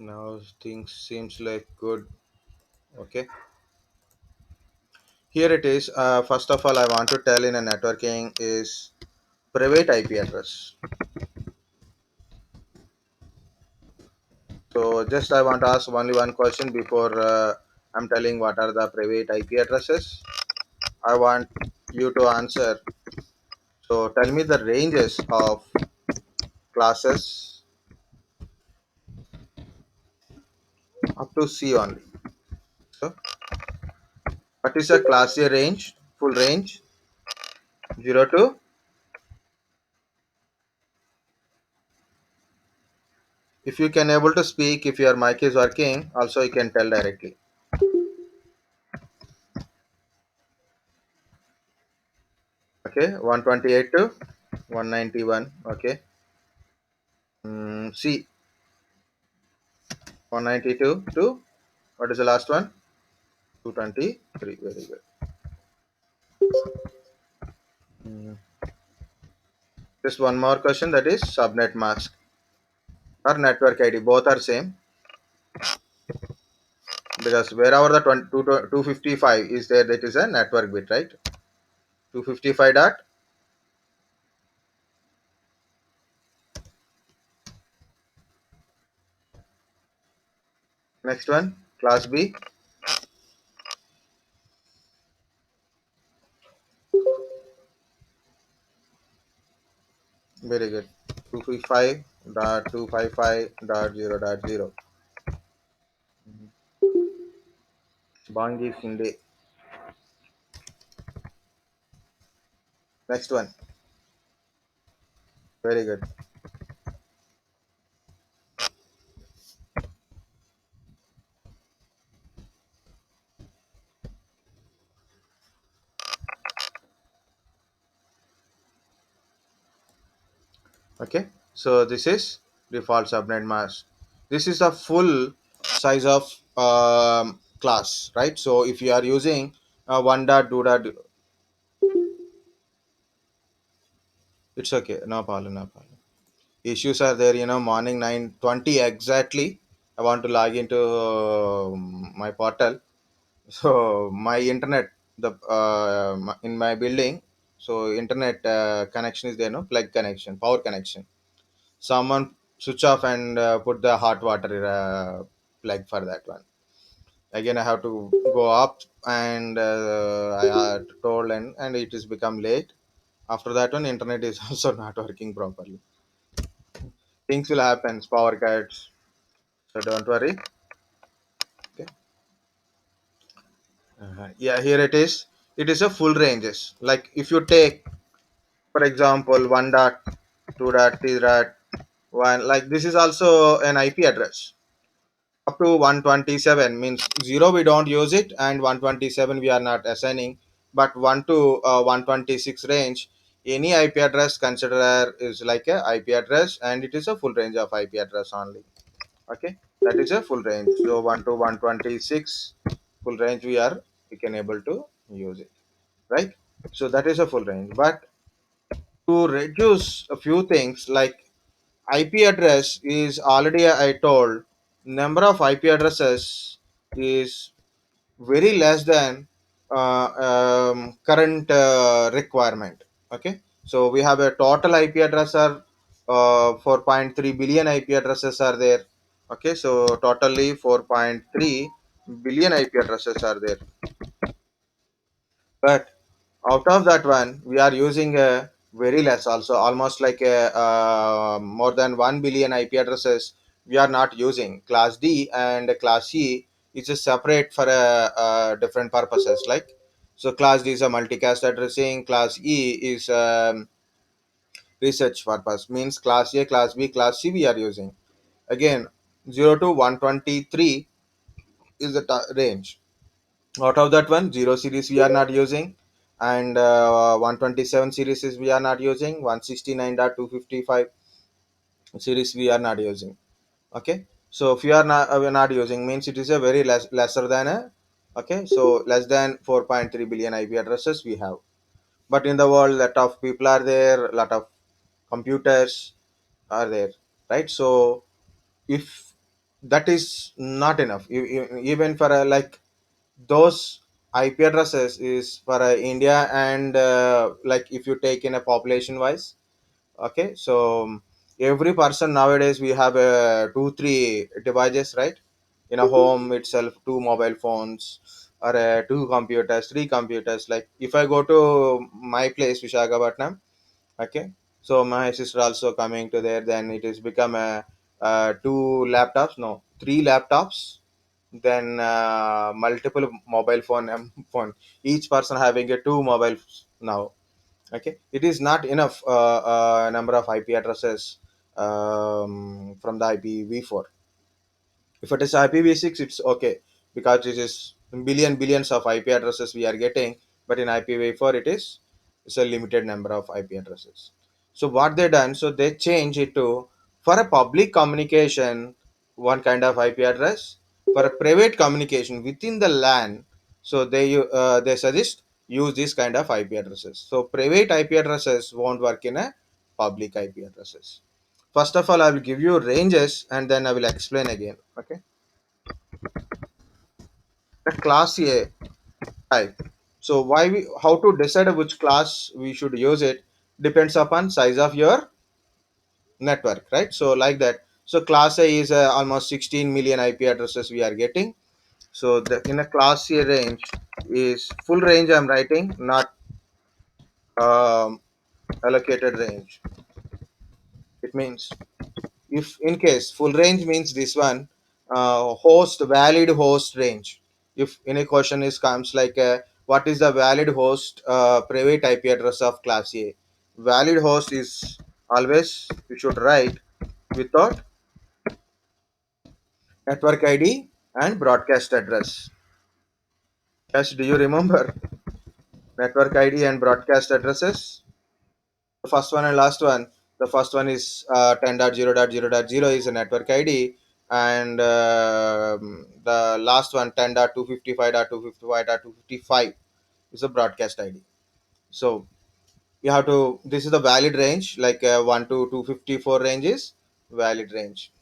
Now things seems like good. Okay, here it is. First of all, I want to tell in a networking is private IP address. So just I want to ask only one question before I'm telling what are the private IP addresses. I want you to answer. So tell me the ranges of classes up to C only. So what is a class A range? Full range 0 to. If you can able to speak, if your mic is working, also you can tell directly. Okay, 128 to 191. Okay. C 192 to what is the last one? 223. Very good. Mm, Just one more question, that is subnet mask or network ID. Both are same because wherever the 255 is there, that is a network bit, right? 255 dot. Next one, class B. Very good. 255 dot 255 dot 0 dot 0. Bangi Finde. Next one. Very good. Okay, so this is default subnet mask. This is the full size of class, right? So if you are using 1 dot 2 dot, it's okay, no problem, no problem. Issues are there, morning 9:20 exactly. I want to log into my portal. So my internet, in my building, so internet connection is there, no plug connection, power connection. Someone switch off and put the hot water plug for that one. Again I have to go up and I told, and it is become late. After that one, internet is also not working properly. Things will happen, power cuts, so don't worry. Okay. Yeah, here it is. It is a full ranges, like if you take for example 1 dot 2 dot 3 dot 1, like this is also an IP address. Up to 127 means 0 we don't use it, and 127 we are not assigning, but 1 to 126 range, any IP address consider is like a IP address, and it is a full range of IP address only. Okay, that is a full range. So 1 to 126 full range we can able to use it, right? So that is a full range, but to reduce a few things like IP address is already, I told, number of IP addresses is very less than current requirement. Okay, so we have a total IP address are 4.3 billion IP addresses are there. Okay, so totally 4.3 billion IP addresses are there, but out of that one we are using a very less, also almost like a more than 1 billion IP addresses we are not using. Class D and class E is just separate for different purposes, like, so class D is a multicast addressing, class E is research purpose, means class A, class B, class C we are using. Again, 0 to 123 is the range. Out of that one, 0 series we are not using, and 127 series is we are not using, 169.255 series we are not using. Okay, so if you are not we are not using means it is a very lesser than a, okay, so less than 4.3 billion IP addresses we have. But in the world, lot of people are there, lot of computers are there, right? So if that is not enough. Even for like those IP addresses is for India, and like if you take in a population wise. Okay, so every person nowadays we have 2 3 devices, right? In a home itself, two mobile phones, or two computers, three computers. Like if I go to my place Visakhapatnam, okay, so my sister also coming to there, then it has become two laptops, no, three laptops, then multiple mobile phone, each person having a two mobiles now. Okay, it is not enough number of IP addresses from the IPv4. If it is IPv6, it's okay, because it is billions of IP addresses we are getting, but in IPv4 it's a limited number of IP addresses. So what they done? So they change it to, for a public communication, one kind of IP address, for a private communication within the LAN. So they suggest use this kind of IP addresses. So private IP addresses won't work in a public IP addresses. First of all, I will give you ranges and then I will explain again. Okay. The class A type. So how to decide which class we should use it depends upon size of your network, right? So like that. So class A is almost 16 million IP addresses we are getting. So the in a class A range is full range I'm writing, not um, allocated range. It means, if in case full range means this one, host valid host range. If any question is comes like what is the valid host private IP address of class A, valid host is always you should write without network ID and broadcast address. Yes, do you remember network ID and broadcast addresses? The first one and last one. The first one is 10.0.0.0 is a network ID, and the last one 10.255.255.255 is a broadcast ID. So you have to. This is the valid range, like 1 to 254 range is valid range.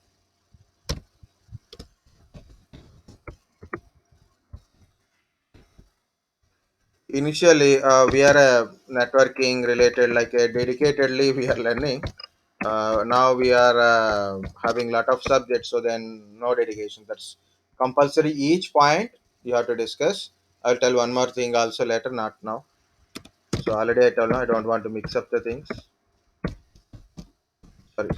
Initially, we are networking related, like dedicatedly we are learning. Now we are having lot of subjects, so then no dedication, that's compulsory. Each point you have to discuss. I'll tell one more thing also later, not now. So already I told you I don't want to mix up the things. Sorry.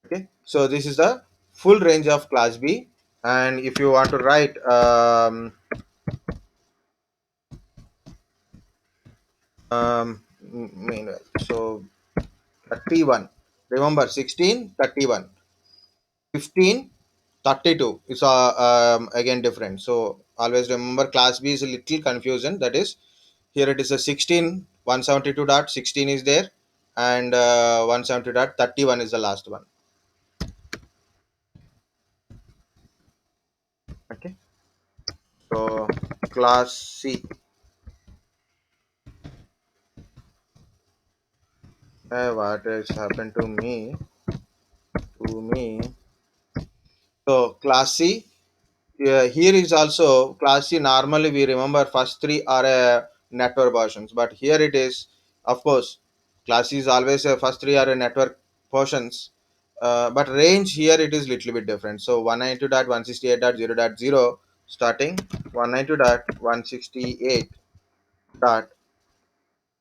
Okay, so this is the full range of class B. And if you want to write meanwhile, so 31, remember 16 31, 15 32 is again different. So always remember class B is a little confusion. That is, here it is a 16 172.16 is there, and 170.31 is the last one. Okay, so class C, what has happened to me. So class C, here is also class C. Normally we remember first three are network versions, but here it is, of course, class C is always first three are network portions, but range here it is little bit different. So 192.168.0.0 starting 192.168 dot.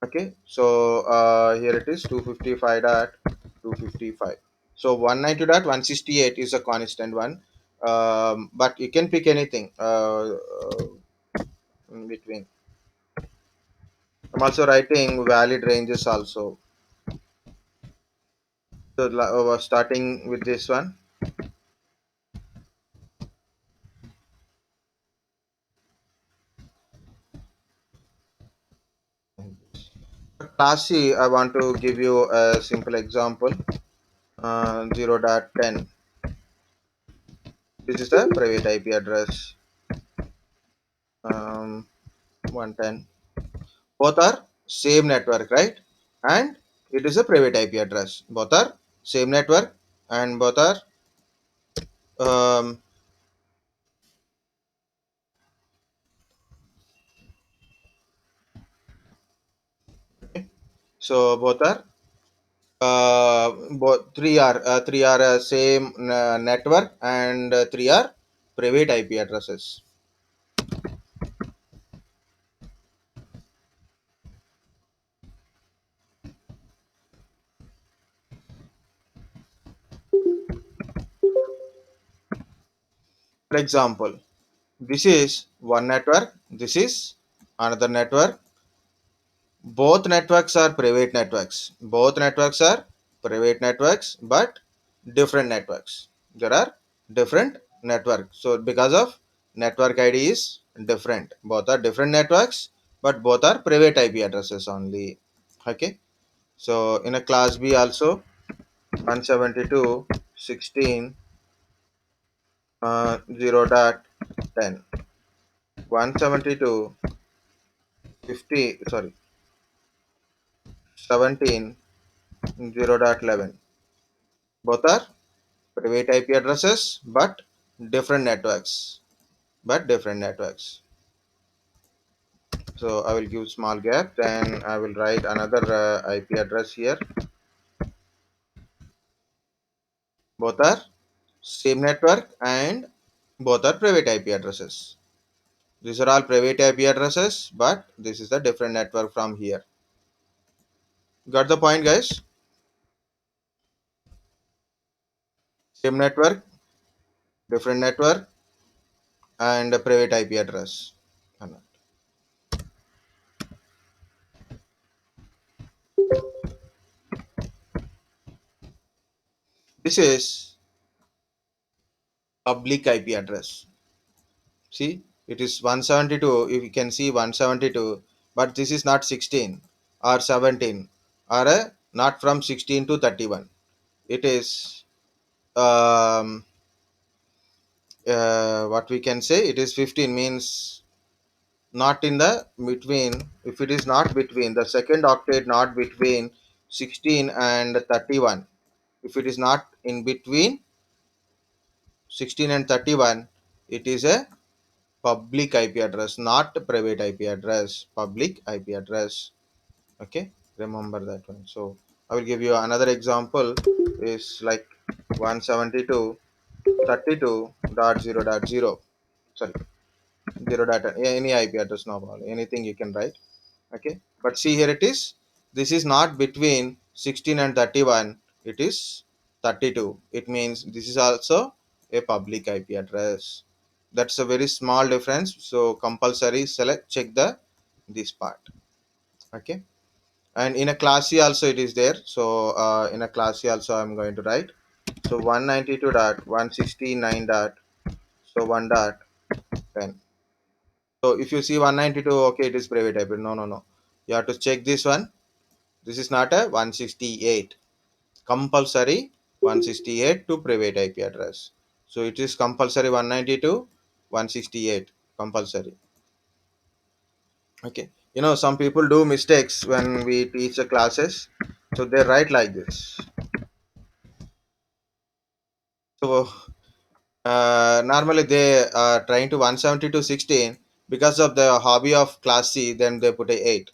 Okay, so here it is 255.255. So 192.168 is a constant one, but you can pick anything in between. I'm also writing valid ranges also. So starting with this one, class C, I want to give you a simple example. 0.10. This is the private IP address. 110. Both are same network, right? And it is a private IP address. Both are same network, and both are um, so both are both three are same network, and three are private IP addresses. For example, this is one network, this is another network. Both networks are private networks. Both networks are private networks, but different networks. There are different networks. So because of network ID is different. Both are different networks, but both are private IP addresses only. Okay. So in a class B also 172.16 0 dot 10. 172 50, sorry, 17 0 dot 11. Both are private IP addresses, but different networks. But different networks. So I will give small gap. Then I will write another IP address here. Both are same network and both are private IP addresses. These are all private IP addresses, but this is the different network from here. Got the point, guys? Same network, different network, and a private IP address. This is public IP address. See, it is 172. If you can see 172, but this is not 16 or 17 or not from 16 to 31. It is what we can say. It is 15 means not in the between. If it is not between the second octet, not between 16 and 31. If it is not in between 16 and 31, it is a public IP address, not private IP address. Public IP address. Okay, remember that one. So I will give you another example. Is like 172.32.0.0. Sorry, 0 dot any IP address, no problem. Anything you can write. Okay, but see here it is. This is not between 16 and 31. It is 32. It means this is also a public IP address. That's a very small difference, so compulsory select check the this part. Okay, and in a class C also it is there. So in a class C also I'm going to write. So 192.169 dot, so 1 dot 10. So if you see 192, okay, it is private IP. No, no, no, you have to check this one. This is not a 168. Compulsory 168 to private IP address. So it is compulsory 192, 168 compulsory. Okay. Some people do mistakes when we teach the classes. So they write like this. So normally they are trying to 170 to 16 because of the hobby of class C, then they put a 8.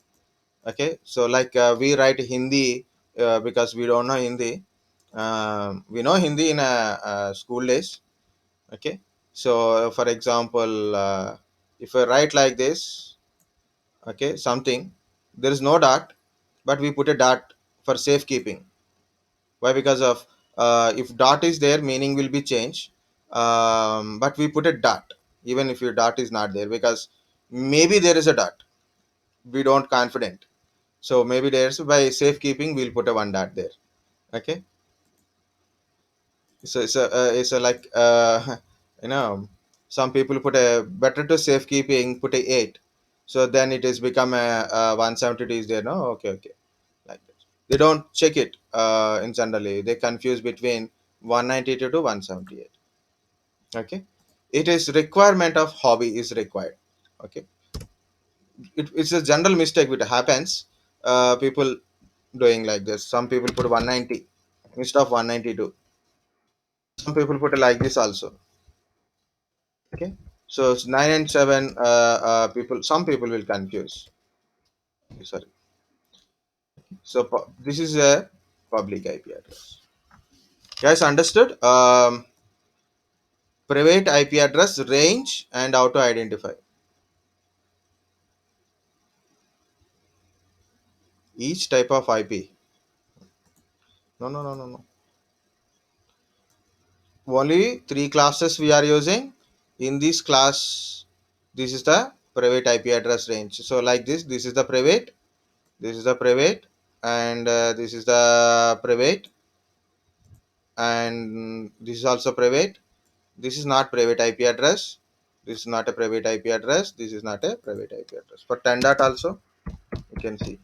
Okay. So like we write Hindi because we don't know Hindi. We know Hindi in school days. Okay. So for example, if I write like this, okay, something, there is no dot, but we put a dot for safekeeping. Why? Because of if dot is there, meaning will be changed. But we put a dot even if your dot is not there, because maybe there is a dot, we don't confident. So maybe there's, by safekeeping we'll put a one dot there. Okay. So it's a like you know some people put a better to safekeeping put a 8, so then it is become a 172 is there, no, okay, okay, like that. They don't check it in generally, they confuse between 192 to 178. Okay, it is requirement of hobby is required. Okay, it's a general mistake which happens, people doing like this. Some people put 190 instead of 192. Some people put it like this also. Okay, so it's 9 and 7, people, some people will confuse. Sorry. So this is a public IP address. Guys, understood? Private IP address, range, and how to identify each type of IP. No, no, no, no, no. Only three classes we are using. In this class, this is the private IP address range. So like this is the private, this is the private, and this is the private, and this is also private. This is not private IP address. This is not a private IP address. This is not a private IP address. For 10 dot also, you can see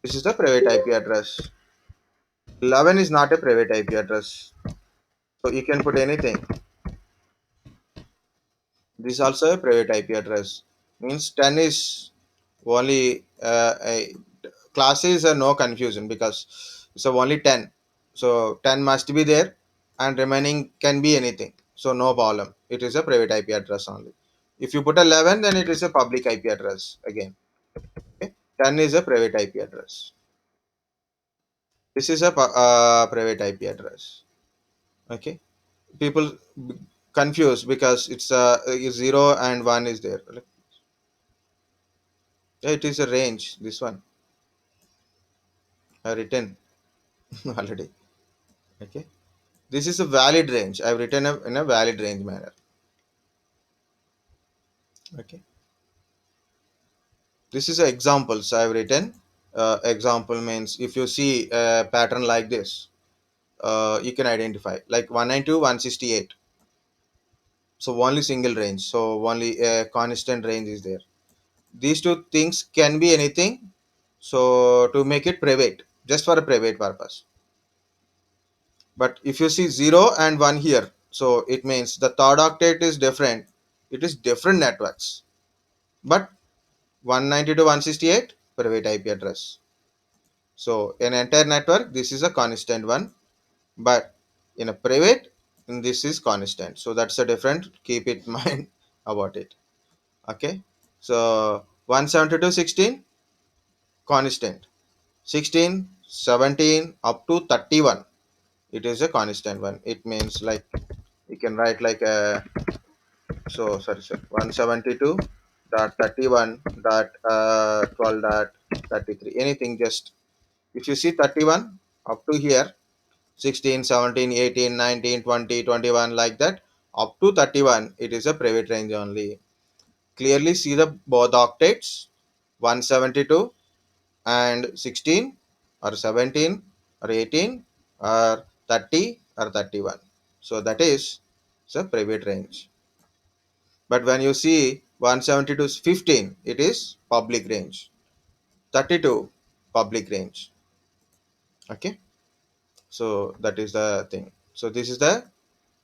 this is the private IP address. 11 is not a private IP address. So you can put anything. This is also a private IP address. Means 10 is only a classes are no confusion because it's only 10. So 10 must be there and remaining can be anything. So no problem. It is a private IP address only. If you put 11, then it is a public IP address again. Okay? 10 is a private IP address. This is a private IP address. Okay. People confuse because it's a 0 and 1 is there. Yeah, it is a range. This one I written already. Okay. This is a valid range. I've written in a valid range manner. Okay. This is a examples I've written. Example means if you see a pattern like this, you can identify like 192, 168. So only single range. So only a constant range is there. These two things can be anything. So to make it private, just for a private purpose. But if you see 0 and 1 here, so it means the third octet is different. It is different networks. But 192, 168 private IP address. So in entire network, this is a constant one. But in a private, this is constant. So that's a different. Keep it in mind about it. Okay. So 172, 16 constant. 16, 17 up to 31. It is a constant one. It means like you can write like a, so sorry sir, 172 dot 31 dot 12 dot 33, anything. Just if you see 31 up to here, 16, 17, 18, 19, 20, 21, like that, up to 31, it is a private range only. Clearly see the both octets, 172 and 16 or 17 or 18 or 30 or 31. So that is the private range. But when you see 172 is 15, it is public range. 32 public range. Okay. So that is the thing. So this is the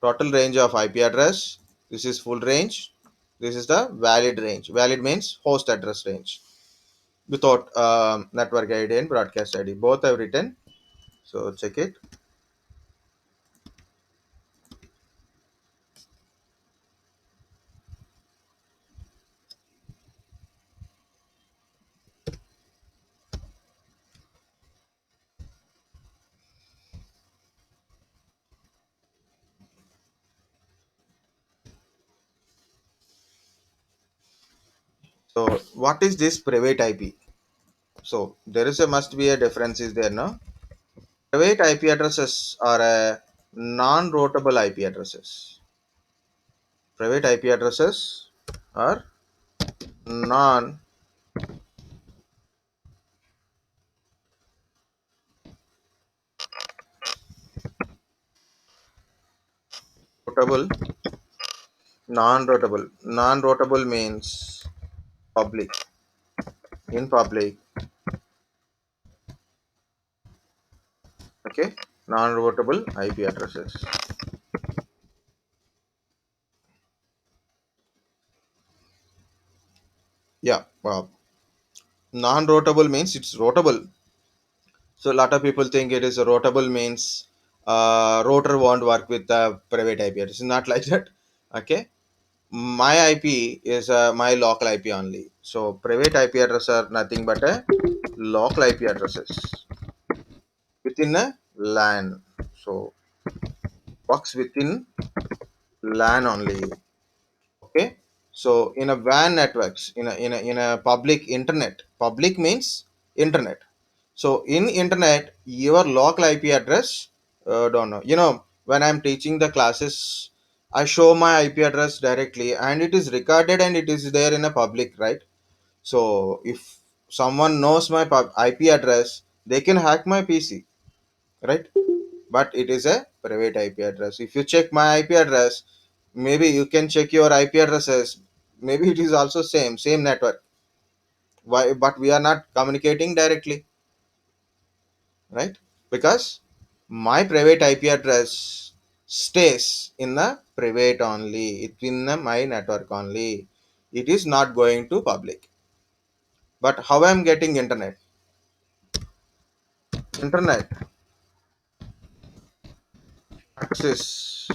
total range of IP address. This is full range. This is the valid range. Valid means host address range without network ID and broadcast ID. Both I've written. So check it. So what is this private IP? So there is a must be a difference is there, no? Private IP addresses are non-routable IP addresses. Private IP addresses are non-routable. Non-routable. Non-routable means public. In public, okay. Non-routable IP addresses. Yeah. Non-routable means it's routable. So a lot of people think it is a routable means router won't work with the private IP address. It's not like that. Okay, my IP is my local IP only. So private IP address are nothing but a local IP addresses within a LAN. So works within LAN only. Okay, so in a WAN networks, in a public internet, public means internet. So in internet, your local IP address, don't know, when I'm teaching the classes, I show my IP address directly, and it is recorded and it is there in a public, right? So if someone knows my IP address, they can hack my PC, right? But it is a private IP address. If you check my IP address, maybe you can check your IP addresses. Maybe it is also same network. Why? But we are not communicating directly, right? Because my private IP address stays in the private only. It's in my network only. It is not going to public. But how I'm getting internet? Internet access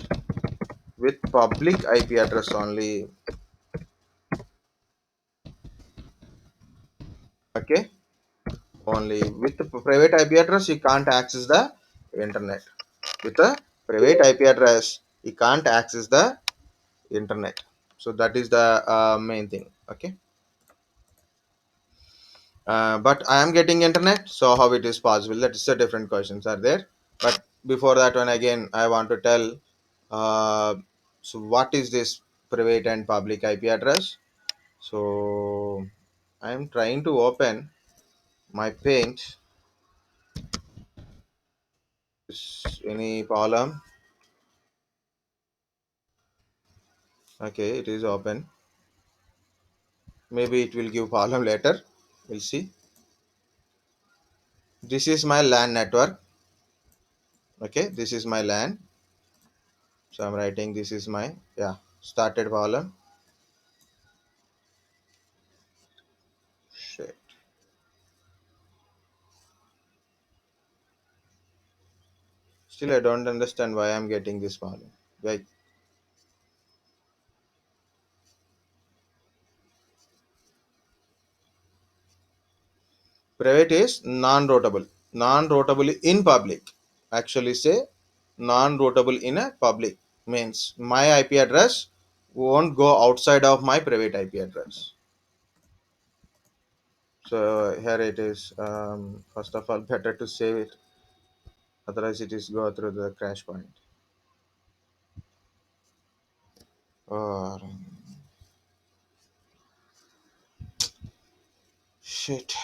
with public IP address only. Okay, only with the private IP address you can't access the internet. With a private IP address you can't access the internet. So that is the main thing. Okay, but I am getting internet, so how it is possible? That is a different questions are there. But before that one, again I want to tell, uh, so what is this private and public IP address? So I am trying to open my paint. Is any problem? Okay, it is open. Maybe it will give problem later. We'll see. This is my LAN network. Okay, this is my LAN. So I'm writing this is my, yeah, started problem. Shit. Still I don't understand why I'm getting this problem. Right. Private is non-routable. Non-routable in public. Actually say non-routable in a public means my IP address won't go outside of my private IP address. So here it is. First of all, better to save it. Otherwise, it is go through the crash point. Or shit.